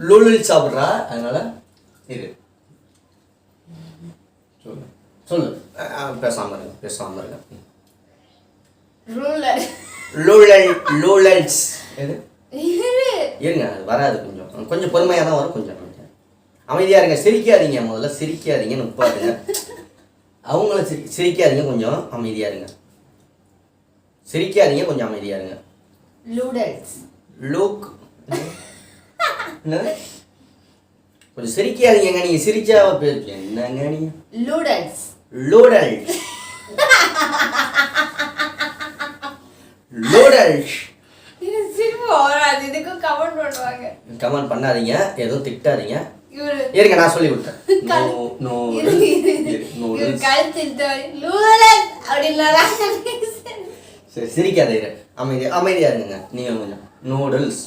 லூலில் சாப்பிட்றா அதனால இரு சொல்லு சொல்லு பேசாம இருங்க லூலல்ஸ் எது இருங்க அது வராது கொஞ்சம் பொறுமையாக தான் வரும் கொஞ்சம் அமைதியாக இருங்க சிரிக்காதீங்க முதல்ல சிரிக்காதீங்கன்னு நிப்பாட்டுங்க அவங்கள சிரிக்காதீங்க கொஞ்சம் அமைதியாக இருங்க சிரிக்காதீங்க கொஞ்சம் அமைதியாக இருங்க லூக் கொஞ்சம் சிரிக்காதீங்க நீங்கள் சிரிச்சா பேருக்கு என்னங்க நீங்க லூடல்ஸ் கமெண்ட் பண்ணாதீங்க எதுவும் திட்டாதீங்க இருங்க நான் சொல்லி கொடுத்தேன் சரி சிரிக்காத இரு அமைதியா இருங்க நீங்க கொஞ்சம் நூடுல்ஸ்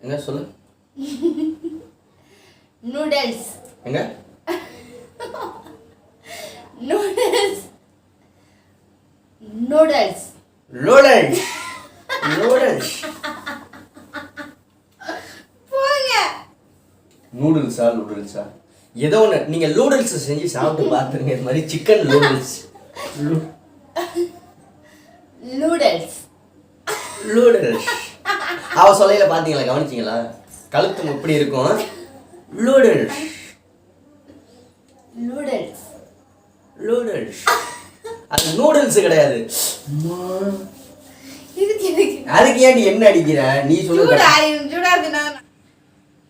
எங்க சொல்லு நூடுல்ஸ் எங்க நூடுல்ஸ் நூடுல்ஸா ஏதோ ஒன்று நீங்கள் லூடுல்ஸ் செஞ்சு சாப்பிட்டு பார்த்துருங்க இது மாதிரி சிக்கன் லூடுல்ஸ் அவ சொல்லையில பார்த்தீங்களா கவனிச்சிங்களா கழுத்து எப்படி இருக்கும் லூடுல்ஸ் அது நூடுல்ஸ் கிடையாது அதுக்கு ஏன் என்ன அடிக்கிற நீ சொல்லு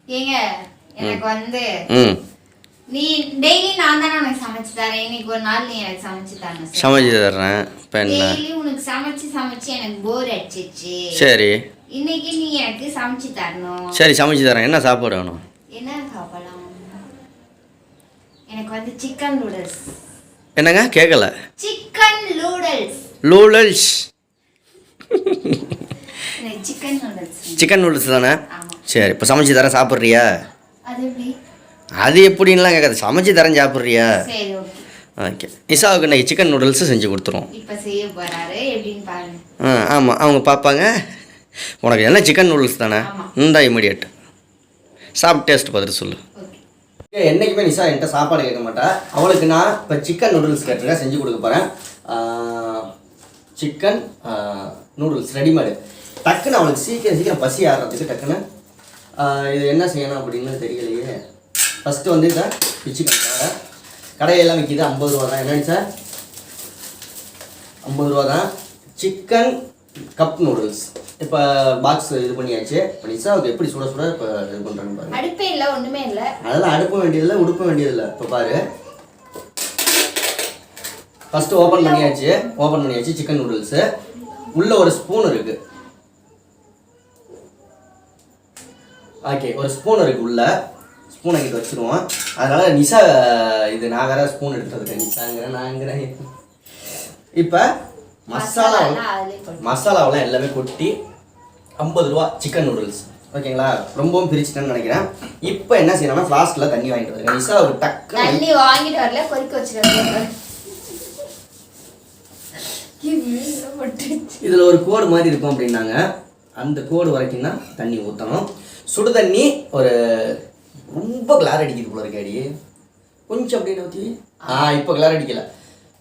ஏங்க எனக்கு வந்து நீ டெய்லி நான் தானே உனக்கு சமைச்சு தரேன் இன்னைக்கு ஒரு நாள் நீ எனக்கு சமைச்சு தரேன் டெய்லி உனக்கு சமைச்சு எனக்கு போர் அடிச்சிச்சு சரி இன்னைக்கு நீ எனக்கு சமைச்சு தரணும் சரி சமைச்சு தரேன் என்ன சாப்பாடு வேணும் என்ன சாப்பிடலாம் எனக்கு வந்து சிக்கன் நூடுல்ஸ் என்னங்க கேட்கல சிக்கன் நூடுல்ஸ் சிக்கன் நூடுல்ஸ் தானே சரி இப்போ சமைச்சு தரேன் சாப்பிட்றியா அது எப்படின்லாம் கேட்காது சமைச்சு தரேன் சாப்பிட்றியா ஓகே நிஷாவுக்கு இன்னைக்கு சிக்கன் நூடுல்ஸ் செஞ்சு கொடுத்துருவோம் ஆமாம் அவங்க பார்ப்பாங்க உனக்கு என்ன சிக்கன் நூடுல்ஸ் தானே இந்த இமீடியட் சாப்பிட்டு டேஸ்ட் பார்த்துட்டு சொல்லு என்றைக்குமே நிஷா என்கிட்ட சாப்பாடு கேட்க மாட்டா அவளுக்கு நான் இப்போ சிக்கன் நூடுல்ஸ் கேட்டிருக்கேன் செஞ்சு கொடுக்க போகிறேன் சிக்கன் நூடுல்ஸ் ரெடிமேடு டக்குன்னு அவளுக்கு சீக்கிரம் பசி ஆடுறதுக்கு டக்குன்னு இது என்ன செய்யணும் அப்படின்னு தெரியலையே ஃபஸ்ட்டு வந்து இதை பிச்சுக்கணும் கடையெல்லாம் விற்கிது 50 ரூபா தான் என்னன்னு சார் 50 ரூபா தான் சிக்கன் கப் நூடுல்ஸ் இப்போ பாக்ஸ் இது பண்ணியாச்சு இப்போ நிஷாவுக்கு எப்படி சுட இப்போ இது பண்ணுறாங்க பாருங்க அடுப்பே இல்லை ஒன்றுமே இல்லை அதெல்லாம் அடுப்ப வேண்டியதில்லை உடுப்ப வேண்டியதில்லை இப்போ பாரு ஃபஸ்ட்டு ஓப்பன் பண்ணியாச்சு சிக்கன் நூடுல்ஸு உள்ளே ஒரு ஸ்பூன் இருக்குது ஓகே ஒரு ஸ்பூன் இருக்குது உள்ள ஸ்பூனை கிட்ட வச்சுருவோம் அதனால் நிஷா இது நான் வேறு ஸ்பூன் எடுத்துருக்கேன் நிஷாங்கிறேன் நாங்கிறேன் இப்போ மசாலாவெல்லாம் எல்லாமே கொட்டி 50 ரூபா சிக்கன் நூடுல்ஸ் ஓகேங்களா ரொம்பவும் பிரிச்சுட்டேன்னு நினைக்கிறேன் இப்போ என்ன செய்யணும்னா ஃப்ளாஸ்கில் தண்ணி வாங்கிட்டு வரேன் நிஷா ஒரு டக்கு தண்ணி வாங்கிட்டு வரல கொதிக்க வச்சுருக்கேன் இதில் ஒரு கோடு மாதிரி இருக்கும் அப்படின்னாங்க அந்த கோடு வரைக்கும் தான் தண்ணி ஊற்றணும் சுடு தண்ணி ஒரு ரொம்ப கிளார் அடிக்குது போல இருக்காடி கொஞ்சம் அப்படின்னு ஊற்றி இப்போ கிளார் அடிக்கலை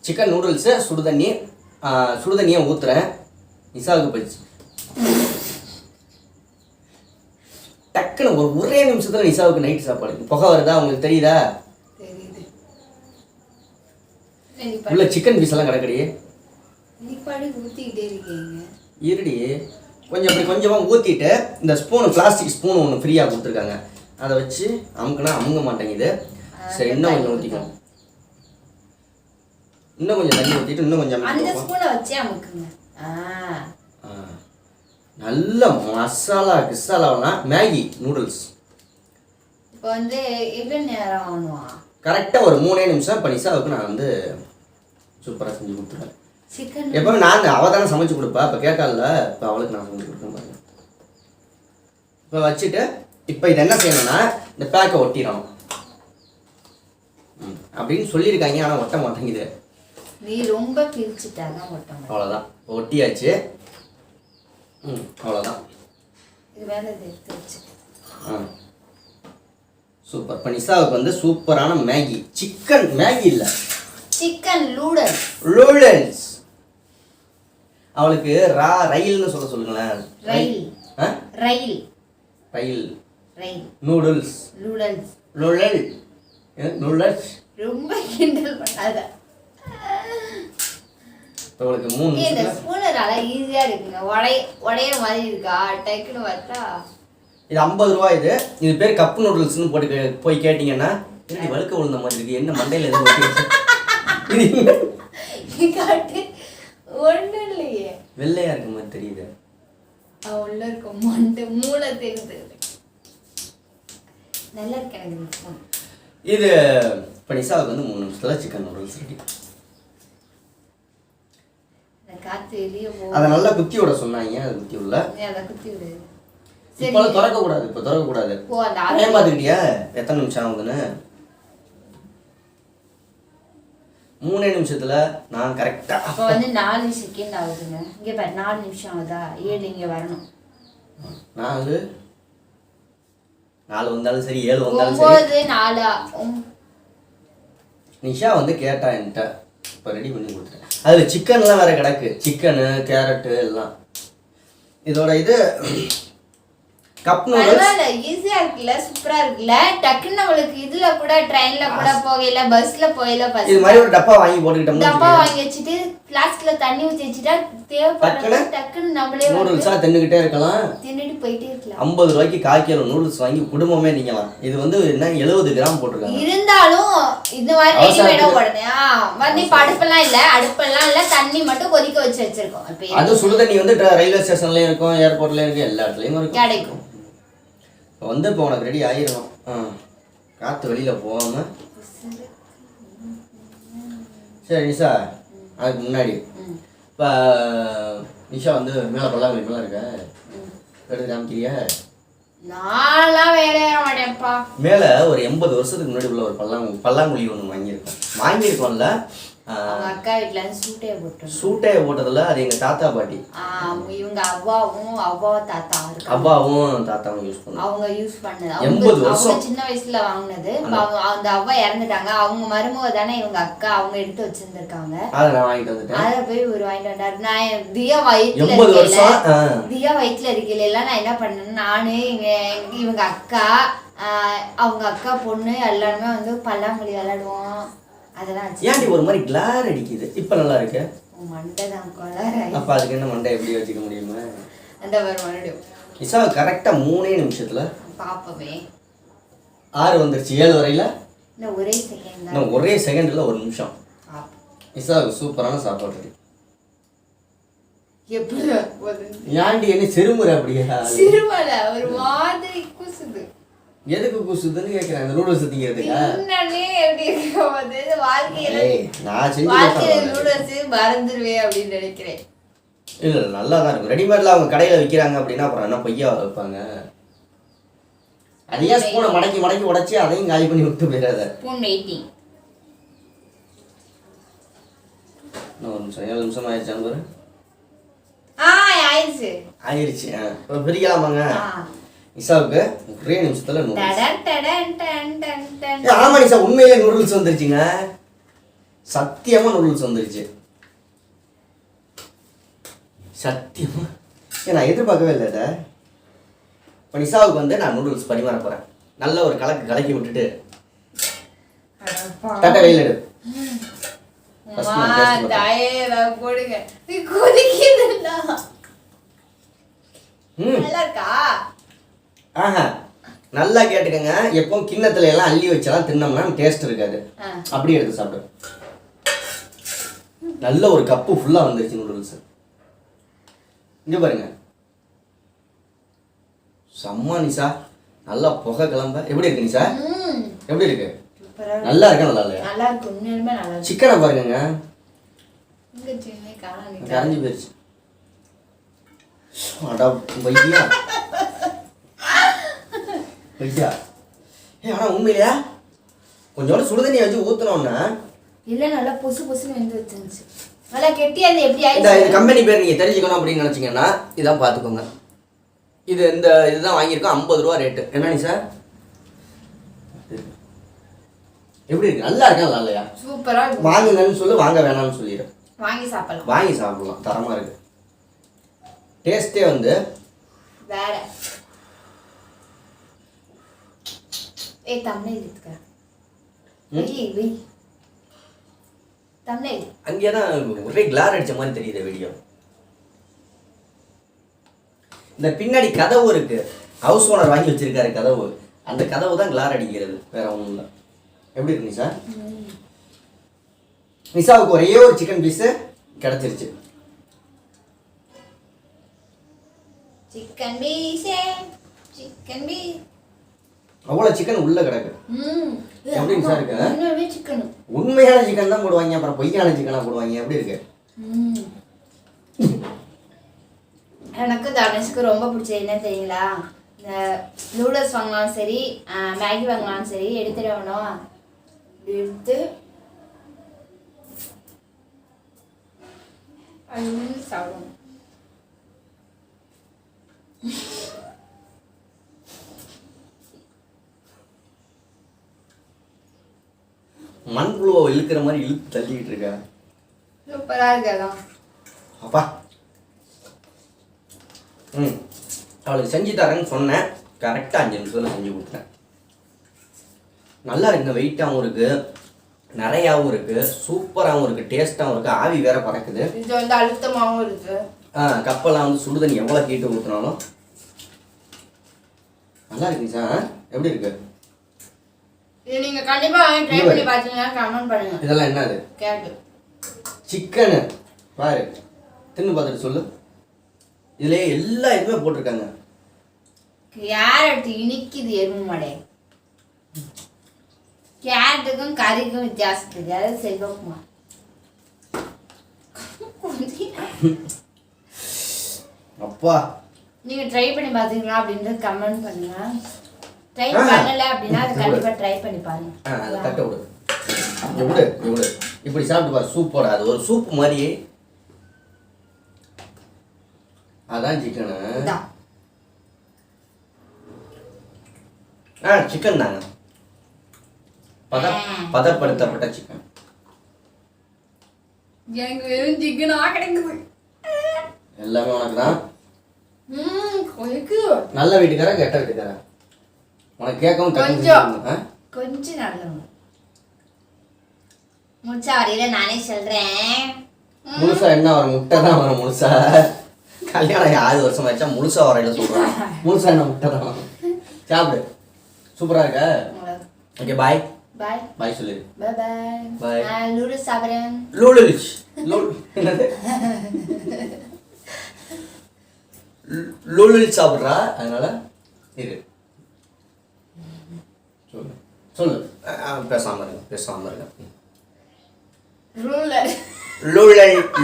சிக்கன் நூடுல்ஸு சுடு தண்ணியை ஊற்றுறேன் நிஷாவுக்கு போயிடுச்சு டக்குன்னு ஒரே நிமிஷத்தில் நிஷாவுக்கு நைட் சாப்பாடு புகை வருதா உங்களுக்கு தெரியுதா உள்ள சிக்கன் பீஸ் எல்லாம் கிடக்கடி இருடி கொஞ்சம் அப்படி கொஞ்சமாக ஊற்றிட்டு இந்த பிளாஸ்டிக் ஸ்பூன் ஒன்று ஃப்ரீயாக கொடுத்துருக்காங்க அதை வச்சு அமுக்குனா அமுங்க மாட்டேங்குது சரி இன்னும் கொஞ்சம் ஊற்றிக்கணும் இன்னும் கொஞ்சம் தண்ணி ஊற்றிட்டு இன்னும் கொஞ்சம் நல்ல மசாலாவெல்லாம் மேகி நூடுல்ஸ் இப்போ வந்து எவ்வளோ நேரம் ஆகணும் கரெக்டாக ஒரு 3 நிமிஷம் இப்போ நிஷாவுக்கு நான் வந்து சூப்பராக செஞ்சு கொடுத்துருவேன் எப்பவுமே நான் அவள் தானே சமைச்சு கொடுப்பா இப்போ கேட்கல இப்போ அவளுக்கு நான் சமைச்சு கொடுக்க பாருங்க இப்போ வச்சுட்டு இப்போ இது என்ன செய்யணும்னா இந்த பேக்கை ஒட்டிடணும் அப்படின்னு சொல்லியிருக்காங்க ஆனால் ஒட்ட மாட்டேங்குது நீ ரொம்ப பிரிச்சுட்டாங்க அவ்வளோதான் ஒட்டியாச்சு அவ்வளோதான். இது வேற எடுத்து வச்சு. சூப்பர். இப்போ நிஷாவுக்கு வந்து சூப்பரான மேகி, சிக்கன் மேகி இல்லை, சிக்கன் லூடல்ஸ். லூடல்ஸ். அவளுக்கு ரயில்னு சொல்லுங்களேன். ரயில். ரயில். ரயில். ரயில். நூடுல்ஸ். லூடல்ஸ். லூடல். நூடுல்ஸ். ரொம்ப கிண்டல் பண்ணாத. உங்களுக்கு 3 இந்த நிமிஷத்துல ஸ்பூனரால ஈஸியா இருக்குங்க. உடையிற மாதிரி இருக்கா டக்குன்னு பார்த்தா. இது 50 ரூபாய். இது பேர் கப் நூடுல்ஸ்னு போட்டு போய் கேட்டீங்கன்னா என்னடி வழுக்க விழுந்த மாதிரி இருக்கு, என்ன மண்டையில எதுவும் காட்டு ஒண்ணும் இல்லையே, வெள்ளையா இருக்க மாதிரி தெரியுது. உள்ள இருக்க மண்டை மூளை தெரியுது. நல்லா இருக்கு எனக்கு. இது இப்போ நிஷாவுக்கு வந்து 3 நிமிஷத்துல சிக்கன் நூடுல்ஸ் ரெடி. காத்து வெளியே போ. அதை நல்லா குத்தி விட சொன்னாங்க, அது குத்தி விடல. அதை குத்தி விடு. இப்போ திறக்க கூடாது, இப்போ திறக்க கூடாது. டைம் பார்த்துக்கிட்டியா எத்தனை நிமிஷம் ஆகுதுன்னு? 3 நிமிஷத்துல நான் கரெக்டா. இப்போ வந்து 4 செகண்ட் ஆகுதுங்க. இங்கே பாரு 4 நிமிஷம் ஆகுதா, 7 இங்கே வரணும். 4 வந்தாலும் சரி, 7 வந்தாலும் சரி. 9 4 நிஷா வந்து கேட்டா என்கிட்ட, இப்போ ரெடி பண்ணி கொடுத்துட்டேன். அதில் சிக்கன்லாம் வேற கிடக்கு, சிக்கனு கேரட்டு எல்லாம். இதோட இது கப் நூடுல்ஸ் ஈஸியா இருக்குல்ல, சூப்பரா இருக்குல்ல. டக்குன்னு உங்களுக்கு இதுல கூட ட்ரெயின்ல கூட போகல, பஸ்ல போகல, இது மாதிரி ஒரு டப்பா வாங்கி போட்டுக்கிட்டோம். டப்பா வாங்கி வச்சிட்டு ஃப்ளாஸ்க்ல தண்ணி ஊத்தி வச்சிட்டா தேவைப்பட்டா டக்குன்னு நம்மளே நூடுல்ஸா தின்னுக்கிட்டே இருக்கலாம், தின்னுட்டு போயிட்டே இருக்கலாம். 50 ரூபாய்க்கு 1/4 கிலோ நூடுல்ஸ் வாங்கி குடும்பமே நீங்கலாம். இது வந்து என்ன 70 கிராம் போட்டிருக்காங்க. இருந்தாலும் இந்த மாதிரி ரெடிமேடா உடனே வந்து அடுப்பெல்லாம் இல்ல, தண்ணி மட்டும் கொதிக்க வச்சு வச்சிருக்கோம். அது சுடு தண்ணி வந்து ரயில்வே ஸ்டேஷன்லயும் இருக்கும், ஏர்போர்ட்லயும் இருக்கும், எல்லா இடத்துலயும் இருக்கும், கிடைக்கும். இப்போ வந்து இப்போ உனக்கு ரெடி ஆயிடணும். காற்று வெளியில் போகாம. சரி நிஷா, அதுக்கு முன்னாடி இப்போ நிஷா வந்து மேலே பல்லாங்குழி மேலே இருக்க எடுத்து காமிக்கிறியா? நான்லாம் வேலையே மாட்டேன்ப்பா. மேலே ஒரு 80 வருஷத்துக்கு முன்னாடி உள்ள ஒரு பல்லாங்குழி ஒன்று வாங்கியிருக்கோம்ல. அவங்க அக்கா வீட்டுல சூட்டையை போட்டதில்ல, அது எங்க தாத்தா பாட்டி. இவங்க அவ்வாவும் தாத்தாவும் யூஸ் பண்ணாங்க. அவங்க யூஸ் பண்ணது 80 வருஷம் சின்ன வயசுல வாங்கினது. அந்த அவ்வா இறந்துட்டாங்க. அவங்க மருமக தானே இவங்க அக்கா, அவங்க எடுத்து வச்சிருந்திருக்காங்க. அதை நான் வாங்கிட்டு வந்துட்டேன். அதை போய் வாங்கிட்டு வந்தாரு. நான் தியா வயிற்றுல இருக்கல, நான் என்ன பண்ணேன், நானு இவங்க அக்கா, அவங்க அக்கா பொண்ணு எல்லாருமே வந்து பல்லாங்குழி விளையாடுவோம். ஏன்டி ஒரு மாதிரி கிளார் அடிக்குது? இப்ப நல்லா இருக்கு. அப்ப அதுக்கு என்ன மண்டை எப்படி வச்சுக்க முடியுமா? அந்த மறுபடியும் நிஷா கரெக்டா 3 நிமிஷத்துல பாப்பவே 6 வந்துருச்சு. 7 வரையில ஒரே செகண்ட்ல 1 நிமிஷம். நிஷா சூப்பரான சாப்பாடு ரெடி. ஏன்டி என்ன சிறுமுறை அப்படியா? சிறுமலை ஒரு மாதிரி குசுது. எதுக்கு கூசுதுன்னு கேக்குறேன். இந்த நூடுல்ஸ் திங்கிறதுக்கா? என்னன்னே எப்படி இருக்கும்போது வாழ்க்கையில நான் செஞ்சு நூடுல்ஸ் மறந்துடுவே அப்படின்னு நினைக்கிறேன். இல்ல நல்லா தான் இருக்கும். ரெடிமேட்ல அவங்க கடையில விற்கிறாங்க அப்படின்னா அப்புறம் என்ன பொய்யா வைப்பாங்க? அதையே ஸ்பூனை மடக்கி உடைச்சி அதையும் காலி பண்ணி விட்டு போயிடாத. Spoon waiting. இன்னும் 1 நிமிஷம். 7 நிமிஷம் ஆயிடுச்சான்னு பாரு. ஆயிடுச்சு. இப்போ பிரிக்கலாமாங்க? நிஷாவுக்கு ஒரே நிமிஷத்துல ஆமா நிஷா உண்மையிலே நூடுல்ஸ் வந்துருச்சுங்க. சத்தியமா நூடுல்ஸ் வந்துருச்சு. சத்தியமா நான் எதிர்பார்க்கவே இல்லை இதை. இப்போ நிஷாவுக்கு வந்து நான் நூடுல்ஸ் பரிமாற போறேன். நல்ல ஒரு கலக்கி விட்டுட்டு தட்டை வெயில் எடு. நல்லா கேட்டுக்கங்க. எப்பவும் கிண்ணத்துல எல்லாம் அள்ளி வச்செல்லாம் தின்னோம்னா டேஸ்ட் இருக்காது. அப்படியே எடுத்து சாப்பிடு. நல்ல ஒரு கப்பு ஃபுல்லா வந்துருச்சு நூடுல்ஸ். இங்க பாருங்க. செம்ம நிஷா. நல்லா புகை கிளம்ப. எப்படி இருக்கு நிஷா? எப்படி இருக்கு? நல்லா இருக்கா நல்லா இல்லையா? நல்லா இருக்கு. உண்மையிலுமே நல்லா இருக்கு. சிக்கனை பாருங்க. இங்க சின்ன காணாம கரைஞ்சு போயிருச்சு. அடா பையா. பையா. ஆனா உண்மையிலையா கொஞ்சோட சுடுதண்ணி வச்சு ஊத்துனோம்னா இல்ல நல்லா பொசு பொசுன்னு வெந்து வச்சிருந்துச்சு. நல்லா கெட்டியா இருந்து எப்படி இந்த ஆயிடுச்சு கம்பெனி பேர் நீங்கள் தெரிஞ்சுக்கணும் அப்படின்னு நினச்சிங்கன்னா இதான் பார்த்துக்கோங்க. இதுதான் வாங்கியிருக்கோம் 50 ரூபா ரேட்டு. என்ன சார் எப்படி இருக்கு? நல்லா இருக்கா நல்லா இல்லையா? சூப்பரா இருக்கு. வாங்குங்கன்னு சொல்லு, வாங்க வேணாம்னு சொல்லிடு. வாங்கி சாப்பிடலாம். வாங்கி சாப்பிடலாம், தரமாக இருக்கு. டேஸ்ட்டே வந்து வேற. ஏய் தம்ப்நெயில் எடுத்துக்க. வெய் தம்ப்நெயில். அங்கே தான் ஒரே கிளார் அடிச்ச மாதிரி தெரியுது வீடியோ. இந்த பின்னாடி கதவு இருக்கு, ஹவுஸ் ஓனர் வாங்கி வச்சிருக்காரு கதவு. அந்த கதவு தான் கிளார் அடிக்கிறது, வேற ஒன்றும் இல்லை. எப்படி இருக்கு நிஷா? நிஷாவுக்கு ஒரே ஒரு சிக்கன் பீஸு கிடச்சிருச்சு. சிக்கன் பீஸே சிக்கன் பீஸ். அவ்வளோ சிக்கன் உள்ள கிடக்கு. எப்படி நிஷா இருக்கு? உண்மையாவே சிக்கன். உண்மையான சிக்கன் தான் போடுவாங்க, அப்புறம் பொய்யான சிக்கனாக போடுவாங்க. எப்படி இருக்கு? எனக்கு தனுஷ்க்கு ரொம்ப பிடிச்சது என்ன தெரியுங்களா? இந்த நூடுல்ஸ் வாங்கினாலும் சரி, மேகி வாங்கினாலும் சரி, எடுத்துடணும். எடுத்து சாப்பிடணும். மண்புழுவை இழுக்கிற மாதிரி இழுத்து தள்ளிக்கிட்டு இருக்க. சூப்பராக இருக்கு. அதான் அப்பா அவளுக்கு செஞ்சு தரேன்னு சொன்னேன். கரெக்டாக 5 நிமிஷத்தில் செஞ்சு கொடுத்தேன். நல்லா இருக்குங்க, வெயிட்டாகவும் இருக்குது, நிறையாவும் இருக்குது, சூப்பராகவும் இருக்குது, டேஸ்ட்டாகவும் இருக்குது. ஆவி வேற பறக்குது. இது வந்து அழுத்தமாகவும் இருக்குது. கப்பெல்லாம் வந்து சுடுதண்ணி எவ்வளோ கீட்டு ஊற்றினாலும் நல்லா இருக்குங்க சார். எப்படி இருக்கு? இது நீங்கள் கண்டிப்பாக வாங்கி ட்ரை பண்ணி பார்த்தீங்கன்னா கமெண்ட் பண்ணுங்க. இதெல்லாம் என்னது? கேரட் சிக்கனு பாரு, தின்னு பார்த்துட்டு சொல்லு. இதுலேயே எல்லா இதுவுமே போட்டிருக்காங்க. கேரட் இனிக்குது எருமை மாடே. கேரட்டுக்கும் கறிக்கும் வித்தியாசம் இருக்குது. அதாவது செல்வகுமார் அப்பா நீங்க ட்ரை பண்ணி பாத்தீங்களா அப்படின்றது கமெண்ட் பண்ணுங்க. ட்ரை பண்ணல அப்படின்னா அது கண்டிப்பா ட்ரை பண்ணி பாருங்க. அதை தட்ட விடு, எவ்வளோ எவ்வளோ இப்படி சாப்பிட்டு பாரு. சூப்பரா, அது ஒரு சூப் மாதிரி. அதான் சிக்கனு. சிக்கன் தாங்க, பதப்படுத்தப்பட்ட சிக்கன். எனக்கு வெறும் சிக்கனா கிடைக்குது. எல்லாமே உனக்கு தான். கொஞ்சம் நல்ல வீட்டுக்கார கெட்ட வீட்டுக்கார உனக்கு கேட்கவும் கொஞ்சம் நல்லவங்க. முழுசா வரையில நானே சொல்றேன். முழுசா என்ன வரும்? முட்டை தான் வரும் முழுசா. கல்யாணம் 6 வருஷம் ஆச்சா முழுசா வரையில சொல்றான். முழுசா என்ன முட்டை தான் வரும். சாப்பிடு, சூப்பரா இருக்க. ஓகே பாய் பாய் பாய் சொல்லு. பை பாய் பாய். நான் நூடுல்ஸ் சாப்பிடுறேன். நூடுல்ஸ் என்னது? நூடுல்ஸ் சாப்பிட்றா, அதனால இரு சொல்லு சொல்லு. பேசாம இருங்க, பேசாம இருங்க.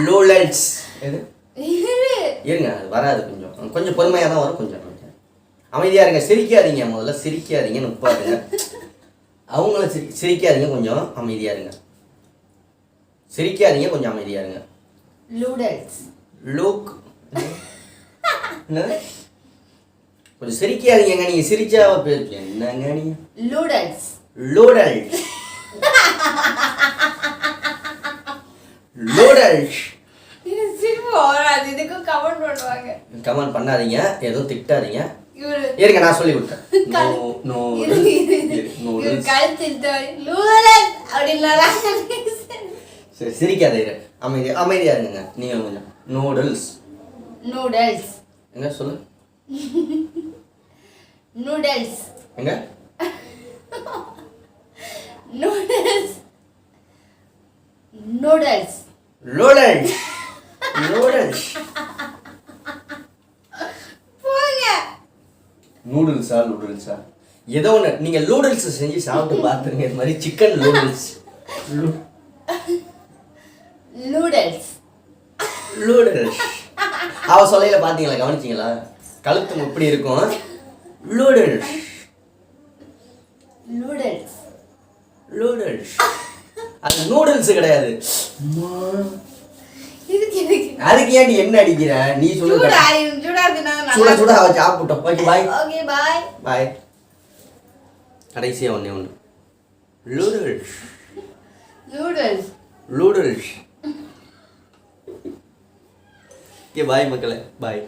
நூடுல்ஸ் எது? இருங்க, அது வராது. கொஞ்சம் கொஞ்சம் பொறுமையாக தான் வரும். கொஞ்சம் அமைதியாக இருங்க, சிரிக்காதீங்க. முதல்ல சிரிக்காதீங்க, நுப்பாருங்க. அவங்கள சிரிக்காதீங்க, கொஞ்சம் அமைதியாக இருங்க. சிரிக்காதீங்க, கொஞ்சம் அமைதியாக இருங்க. நூடுல்ஸ் லூக் கொஞ்சம் சிரிக்காதீங்க. நீங்கள் சிரிச்சா பேருக்கு என்னங்க நீங்கள்? Noodles noodles noodles. இதுக்கும் கமெண்ட் பண்ணுவாங்க. கமெண்ட் பண்ணாதீங்க, எதுவும் திட்டாதீங்க. இருங்க, நான் சொல்லி கொடுத்தேன். சரி, சிரிக்காத, இரு, அமைதியா இருங்க. நீங்க கொஞ்சம் நூடுல்ஸ் நூடுல்ஸ் எங்க சொல்லு. நூடுல்ஸ் எங்க? நூடுல்ஸ் நூடுல்ஸ் நூடுல்ஸ் நூடுல்ஸ் நூடுல்ஸா நூடுல்ஸா ஏதோ ஒன்று. நீங்கள் நூடுல்ஸ் செஞ்சு சாப்பிட்டு பார்த்துருங்க. இது மாதிரி சிக்கன் நூடுல்ஸ். நூடுல்ஸ் நூடுல்ஸ் அவ சொல்லையில பார்த்தீங்களா? கவனிச்சிங்களா? கழுத்து எப்படி இருக்கும்? Noodles noodles noodles. அது நூடுல்ஸ் கிடையாது. இதுக்கு எதுக்கு அதுக்கு ஏன் நீ என்ன அடிக்கிற நீ சொல்லு சுட சுட அவ சாப்பிட்டோம் ஓகே பாய் ஓகே பாய் பாய் கடைசியா ஒண்ணே ஒன்று லூடல்ஸ் நூடுல்ஸ் லூடல்ஸ் ஓகே பாய் மக்களே பாய்